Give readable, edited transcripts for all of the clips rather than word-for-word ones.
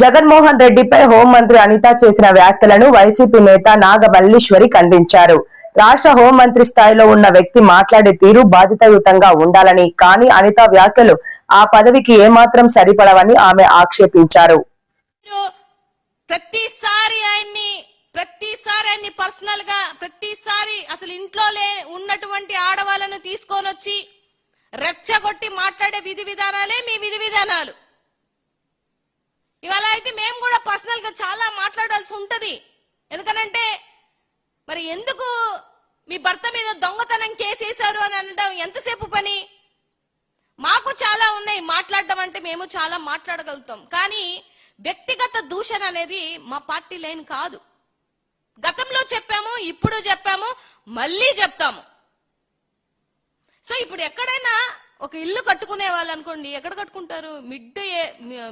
జగన్మోహన్ రెడ్డిపై హోంమంత్రి అనిత చేసిన వ్యాఖ్యలను వైసీపీ నేత నాగమల్లీశ్వరి ఖండించారు. రాష్ట్ర హోంమంత్రి స్థాయిలో ఉన్న వ్యక్తి మాట్లాడే తీరు బాధ్యతాయుతంగా ఉండాలని, కానీ అనిత వ్యాఖ్యలు ఆ పదవికి ఏమాత్రం సరిపడవని ఆమె ఆక్షేపించారు. ప్రతిసారి ఆయన్ని పర్సనల్ గా ప్రతిసారి అసలు ఇంట్లో ఉన్నటువంటి ఆడవాళ్ళను తీసుకొని వచ్చి రెచ్చగొట్టి మాట్లాడే విధి విధానాలే మీ విధి విధానాలు. ఇవాళ అయితే మేము కూడా పర్సనల్ గా చాలా మాట్లాడాల్సి ఉంటది. ఎందుకనంటే మరి ఎందుకు మీ భర్త మీద దొంగతనం కేసేశారు అని అనడం ఎంతసేపు పని? మాకు చాలా ఉన్నాయి మాట్లాడడం అంటే, మేము చాలా మాట్లాడగలుగుతాం. కానీ వ్యక్తిగత దూషణ అనేది మా పార్టీ లైన్ కాదు. గతంలో చెప్పాము, ఇప్పుడు చెప్పాము, మళ్ళీ చెప్తాము. సో ఇప్పుడు ఎక్కడైనా ఒక ఇల్లు కట్టుకునే వాళ్ళు అనుకోండి, ఎక్కడ కట్టుకుంటారు?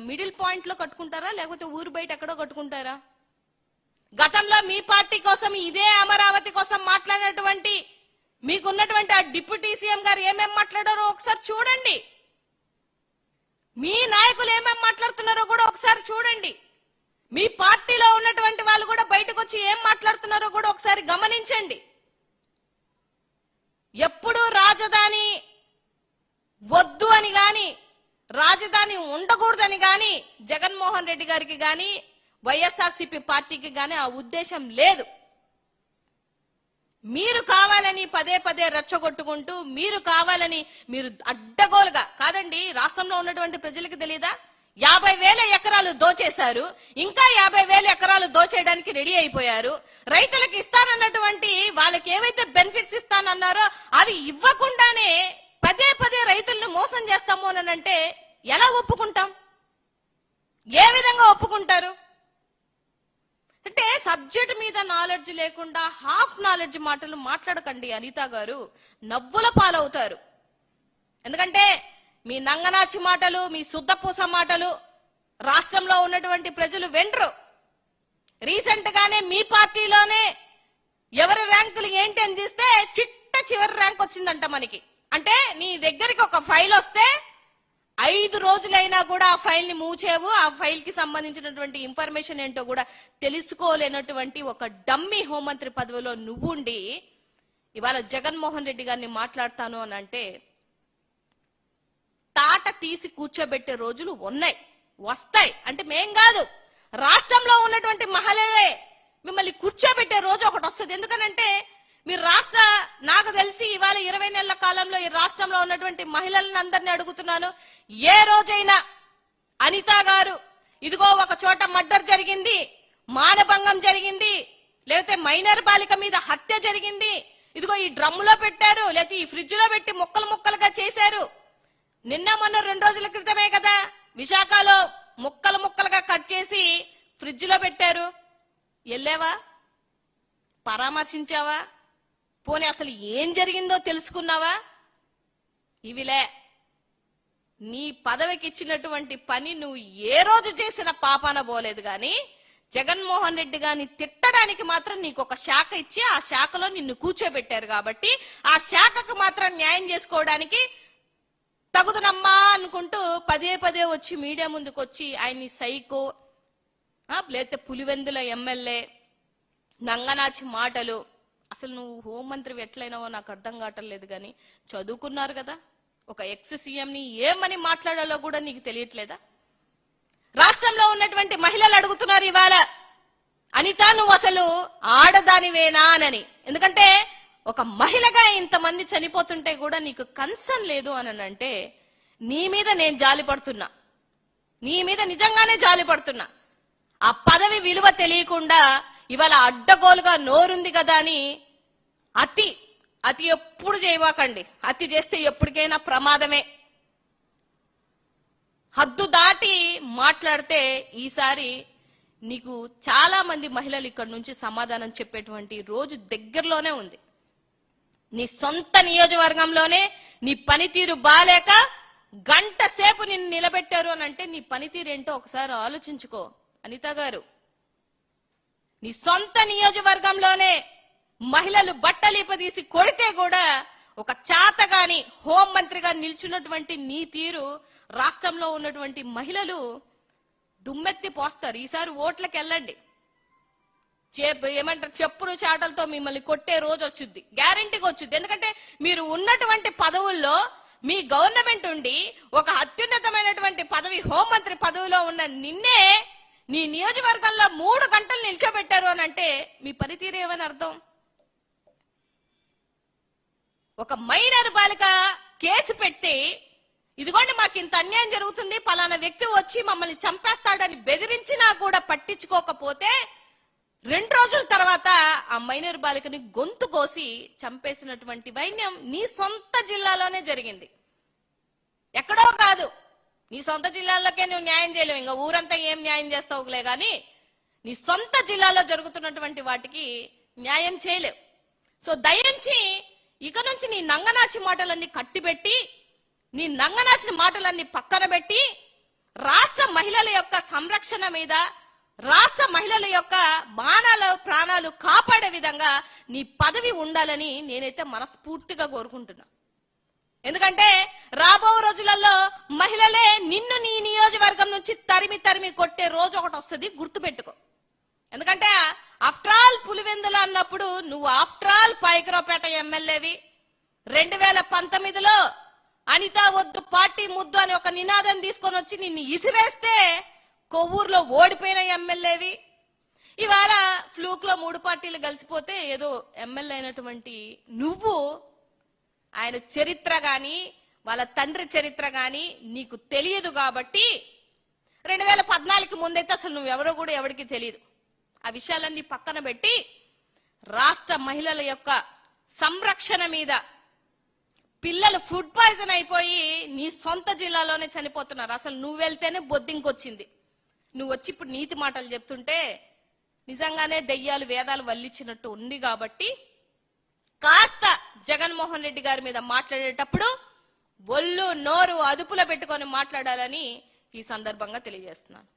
మిడిల్ పాయింట్ లో కట్టుకుంటారా, లేకపోతే ఊరు బయట ఎక్కడో కట్టుకుంటారా? గతంలో మీ పార్టీ కోసం, ఇదే అమరావతి కోసం మాట్లాడినటువంటి మీకున్నటువంటి ఆ డిప్యూటీ సీఎం గారు ఏమేం మాట్లాడారో ఒకసారి చూడండి. మీ నాయకులు ఏమేం మాట్లాడుతున్నారో కూడా ఒకసారి చూడండి. మీ పార్టీలో ఉన్నటువంటి వాళ్ళు కూడా బయటకు వచ్చి ఏం మాట్లాడుతున్నారో కూడా ఒకసారి గమనించండి. ఎప్పుడు రాజధాని వద్దు అని గాని, రాజధాని ఉండకూడదని గాని జగన్మోహన్ రెడ్డి గారికి గాని, వైఎస్ఆర్సీపీ పార్టీకి గాని ఆ ఉద్దేశం లేదు. మీరు కావాలని పదే పదే రెచ్చగొట్టుకుంటూ, మీరు కావాలని మీరు అడ్డగోలుగా కాదండి. రాష్ట్రంలో ఉన్నటువంటి ప్రజలకు తెలియదా? 50,000 ఎకరాలు దోచేశారు, ఇంకా 50,000 ఎకరాలు దోచేయడానికి రెడీ అయిపోయారు. రైతులకు ఇస్తానన్నటువంటి, వాళ్ళకి ఏవైతే బెనిఫిట్స్ ఇస్తానన్నారో అవి ఇవ్వకుండానే పదే పదే రైతుల్ని మోసం చేస్తాము అని అంటే ఎలా ఒప్పుకుంటాం? ఏ విధంగా ఒప్పుకుంటారు? అంటే సబ్జెక్ట్ మీద నాలెడ్జ్ లేకుండా హాఫ్ నాలెడ్జ్ మాటలు మాట్లాడకండి అనిత గారు, నవ్వుల పాలవుతారు. ఎందుకంటే మీ నంగనాచి మాటలు, మీ శుద్ధపూస మాటలు రాష్ట్రంలో ఉన్నటువంటి ప్రజలు వెంట్రు. రీసెంట్ గానే మీ పార్టీలోనే ఎవరి ర్యాంకులు ఏంటి అని తీస్తే చిట్ట చివరి ర్యాంక్ వచ్చిందంట మనకి. అంటే నీ దగ్గరికి ఒక ఫైల్ వస్తే 5 రోజులైనా కూడా ఆ ఫైల్ ని మూవ్ చేయవు, ఆ ఫైల్ కి సంబంధించినటువంటి ఇన్ఫర్మేషన్ ఏంటో కూడా తెలుసుకోలేనటువంటి ఒక డమ్మీ హోంమంత్రి పదవిలో నువ్వుండి ఇవాళ జగన్మోహన్ రెడ్డి గారిని మాట్లాడతాను అని అంటే తాట తీసి కూర్చోబెట్టే రోజులు ఉన్నాయి, వస్తాయి. అంటే మేం కాదు, రాష్ట్రంలో ఉన్నటువంటి మహిళలే మిమ్మల్ని కూర్చోబెట్టే రోజు ఒకటి వస్తుంది. ఎందుకనంటే మీరు నాకు తెలిసి ఇవాళ 20 నెలల కాలంలో ఈ రాష్ట్రంలో ఉన్నటువంటి మహిళలను అందరినీ అడుగుతున్నాను, ఏ రోజైనా అనిత గారు ఇదిగో ఒక చోట మర్డర్ జరిగింది, మానభంగం జరిగింది, లేకపోతే మైనర్ బాలిక మీద హత్య జరిగింది, ఇదిగో ఈ డ్రమ్ములో పెట్టారు, లేకపోతే ఈ ఫ్రిడ్జ్ లో పెట్టి ముక్కలు ముక్కలుగా చేశారు, నిన్న మొన్న 2 రోజుల క్రితమే కదా విశాఖలో ముక్కలు ముక్కలుగా కట్ చేసి ఫ్రిడ్జ్ లో పెట్టారు, వెళ్ళావా? పరామర్శించావా? పోనీ అసలు ఏం జరిగిందో తెలుసుకున్నావా? ఇవిలే నీ పదవికి ఇచ్చినటువంటి పని నువ్వు ఏ రోజు చేసిన పాపాన పోలేదు. గాని జగన్మోహన్ రెడ్డి గారిని తిట్టడానికి మాత్రం నీకు ఒక శాఖ ఇచ్చి ఆ శాఖలో నిన్ను కూర్చోబెట్టారు కాబట్టి ఆ శాఖకు మాత్రం న్యాయం చేసుకోవడానికి తగుదనమ్మా అనుకుంటూ పదే పదే వచ్చి మీడియా ముందుకు వచ్చి ఆయన్ని సైకో, లేకపోతే పులివెందుల ఎమ్మెల్యే, నంగనాచి మాటలు. అసలు నువ్వు హోంమంత్రి ఎట్లయినావో నాకు అర్థం కావట్లేదు. కానీ చదువుకున్నారు కదా, ఒక ఎక్స్ సీఎం ని ఏమని మాట్లాడాలో కూడా నీకు తెలియట్లేదా? రాష్ట్రంలో ఉన్నటువంటి మహిళలు అడుగుతున్నారు ఇవాళ, అనిత నువ్వు అసలు ఆడదానివేనా అని. ఎందుకంటే ఒక మహిళగా ఇంతమంది చనిపోతుంటే కూడా నీకు కన్సర్న్ లేదు అని అంటే నీ మీద నేను జాలిపడుతున్నా, నీ మీద నిజంగానే జాలిపడుతున్నా. ఆ పదవి విలువ తెలియకుండా ఇవాళ అడ్డగోలుగా నోరుంది కదా అని అతి ఎప్పుడు చేయవాకండి. అతి చేస్తే ఎప్పటికైనా ప్రమాదమే. హద్దు దాటి మాట్లాడితే ఈసారి నీకు చాలా మంది మహిళలు ఇక్కడ నుంచి సమాధానం చెప్పేటువంటి రోజు దగ్గరలోనే ఉంది. నీ సొంత నియోజకవర్గంలోనే నీ పనితీరు బాలేక గంట సేపు నిన్ను నిలబెట్టారు అని అంటే నీ పనితీరు ఏంటో ఒకసారి ఆలోచించుకో అనిత గారు. నీ సొంత నియోజకవర్గంలోనే మహిళలు బట్టలిపదీసి కొడితే కూడా ఒక చాతగాని హోంమంత్రిగా నిల్చున్నటువంటి నీ తీరు రాష్ట్రంలో ఉన్నటువంటి మహిళలు దుమ్మెత్తి పోస్తారు. ఈసారి ఓట్లకు వెళ్ళండి. ఏమంటారు, చెప్పులు చాటలతో మిమ్మల్ని కొట్టే రోజు వచ్చుద్ది, గ్యారంటీగా వచ్చుద్ది. ఎందుకంటే మీరు ఉన్నటువంటి పదవుల్లో మీ గవర్నమెంట్ ఉండి ఒక అత్యున్నతమైనటువంటి పదవి, హోంమంత్రి పదవిలో ఉన్న నిన్నే నీ నియోజకవర్గంలో 3 గంటలు నిల్చోబెట్టారు అని అంటే మీ పనితీరు ఏమని అర్థం? ఒక మైనర్ బాలిక కేసు పెట్టి, ఇదిగోండి మాకు ఇంత అన్యాయం జరుగుతుంది, పలానా వ్యక్తి వచ్చి మమ్మల్ని చంపేస్తాడని బెదిరించినా కూడా పట్టించుకోకపోతే 2 రోజుల తర్వాత ఆ మైనర్ బాలికని గొంతు కోసి చంపేసినటువంటి వైన్యం నీ సొంత జిల్లాలోనే జరిగింది. ఎక్కడో కాదు, నీ సొంత జిల్లాలోకే నువ్వు న్యాయం చేయలేవు, ఇంకా ఊరంతా ఏం న్యాయం చేస్తావులే గాని నీ సొంత జిల్లాలో జరుగుతున్నటువంటి వాటికి న్యాయం చేయలేవు. సో దయించి ఇక నుంచి నీ నంగనాచి మాటలన్నీ కట్టిపెట్టి, నీ నంగనాచిన మాటలన్నీ పక్కన పెట్టి రాష్ట్ర మహిళల యొక్క సంరక్షణ మీద, రాష్ట్ర మహిళల యొక్క ప్రాణాలు కాపాడే విధంగా నీ పదవి ఉండాలని నేనైతే మనస్ఫూర్తిగా కోరుకుంటున్నా. ఎందుకంటే రాబో రోజులలో మహిళలే నిన్ను నీ నియోజకవర్గం నుంచి తరిమి తరిమి కొట్టే రోజు ఒకటి వస్తుంది, గుర్తుపెట్టుకో. ఎందుకంటే ఆఫ్టర్ ఆల్ పులివెందుల అన్నప్పుడు నువ్వు ఆఫ్టర్ ఆల్ పైకరావుపేట ఎమ్మెల్యేవి. 2019లో అనిత వద్దు పార్టీ ముద్దు అని ఒక నినాదం తీసుకొని వచ్చి నిన్ను ఇసిరేస్తే కొవ్వూరులో ఓడిపోయిన ఎమ్మెల్యేవి. ఇవాళ ఫ్లూక్ లో 3 పార్టీలు కలిసిపోతే ఏదో ఎమ్మెల్యే అయినటువంటి నువ్వు ఆయన చరిత్ర గాని వాళ్ళ తండ్రి చరిత్ర గాని నీకు తెలియదు కాబట్టి 2014కి ముందైతే అసలు నువ్వెవరో కూడా ఎవరికి తెలియదు. ఆ విషయాలన్నీ పక్కన పెట్టి రాష్ట్ర మహిళల యొక్క సంరక్షణ మీద, పిల్లలు ఫుడ్ పాయిజన్ అయిపోయి నీ సొంత జిల్లాలోనే చనిపోతున్నారు. అసలు నువ్వు వెళ్తేనే బొద్దింకొచ్చింది. నువ్వు వచ్చి ఇప్పుడు నీతి మాటలు చెప్తుంటే నిజంగానే దెయ్యాలు వేదాలు వల్లించినట్టు ఉంది. కాబట్టి కాస్త జగన్మోహన్ రెడ్డి గారి మీద మాట్లాడేటప్పుడు ఒళ్ళు నోరు అదుపులో పెట్టుకొని మాట్లాడాలని ఈ సందర్భంగా తెలియజేస్తున్నాను.